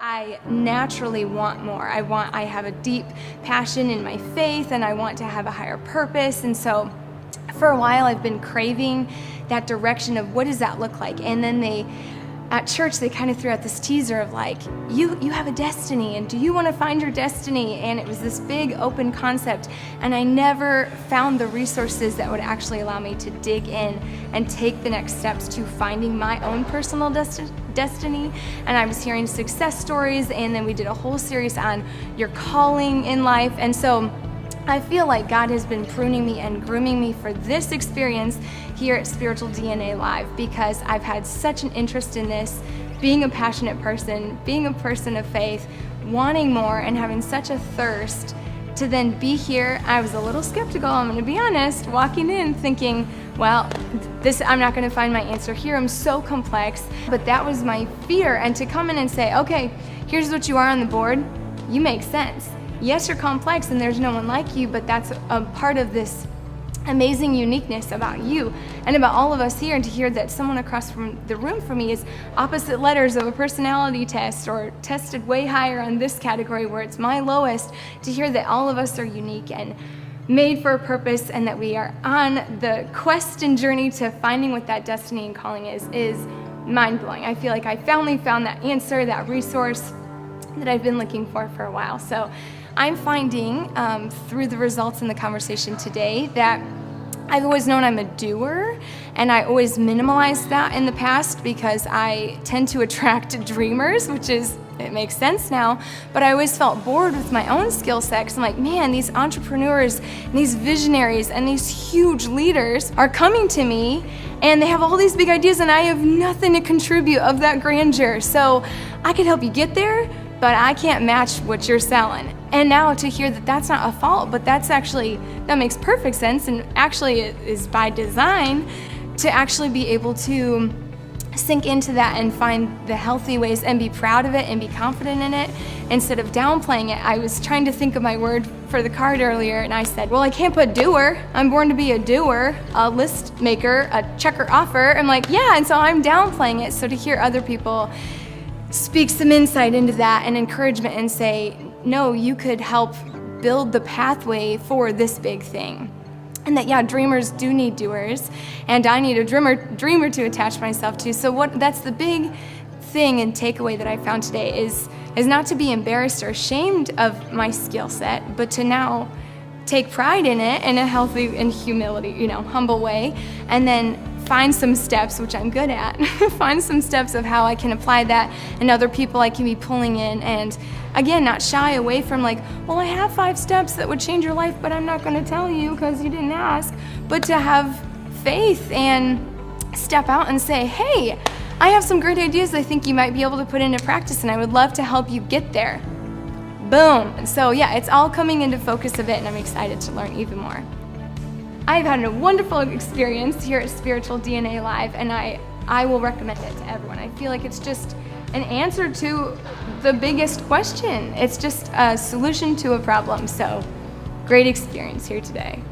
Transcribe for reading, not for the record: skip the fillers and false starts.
I naturally want more. I have a deep passion in my faith, and I want to have a higher purpose. And so for a while I've been craving that direction of what does that look like. And then at church, they kind of threw out this teaser of like, you have a destiny, and do you want to find your destiny? And it was this big open concept, and I never found the resources that would actually allow me to dig in and take the next steps to finding my own personal destiny. And I was hearing success stories, and then we did a whole series on your calling in life. And so I feel like God has been pruning me and grooming me for this experience here at Spiritual DNA Live, because I've had such an interest in this, being a passionate person, being a person of faith, wanting more, and having such a thirst to then be here. I was a little skeptical, I'm going to be honest, walking in thinking, well, I'm not going to find my answer here. I'm so complex. But that was my fear. And to come in and say, okay, here's what you are on the board, you make sense. Yes, you're complex and there's no one like you, but that's a part of this amazing uniqueness about you and about all of us here. And to hear that someone across from the room from me is opposite letters of a personality test or tested way higher on this category where it's my lowest, to hear that all of us are unique and made for a purpose, and that we are on the quest and journey to finding what that destiny and calling is mind-blowing. I feel like I finally found that answer, that resource that I've been looking for a while. So I'm finding through the results in the conversation today that I've always known I'm a doer, and I always minimalized that in the past because I tend to attract dreamers, it makes sense now, but I always felt bored with my own skill set because I'm like, man, these entrepreneurs and these visionaries and these huge leaders are coming to me and they have all these big ideas and I have nothing to contribute of that grandeur. So I could help you get there, but I can't match what you're selling. And now to hear that that's not a fault, but that makes perfect sense, and actually it is by design to actually be able to sink into that and find the healthy ways and be proud of it and be confident in it instead of downplaying it. I was trying to think of my word for the card earlier, and I said, well, I can't put doer. I'm born to be a doer, a list maker, a checker offer. I'm like, yeah, and so I'm downplaying it. So to hear other people speak some insight into that and encouragement and say, no, you could help build the pathway for this big thing. And that, yeah, dreamers do need doers, and I need a dreamer to attach myself to. So that's the big thing and takeaway that I found today is not to be embarrassed or ashamed of my skill set, but to now take pride in it in a healthy and humility, humble way, and then find some steps, which I'm good at, find some steps of how I can apply that and other people I can be pulling in. And again, not shy away from like, well, I have 5 steps that would change your life, but I'm not going to tell you because you didn't ask. But to have faith and step out and say, hey, I have some great ideas I think you might be able to put into practice, and I would love to help you get there. Boom. So yeah, it's all coming into focus of it, and I'm excited to learn even more. I've had a wonderful experience here at Spiritual DNA Live, and I will recommend it to everyone. I feel like it's just an answer to the biggest question. It's just a solution to a problem. So great experience here today.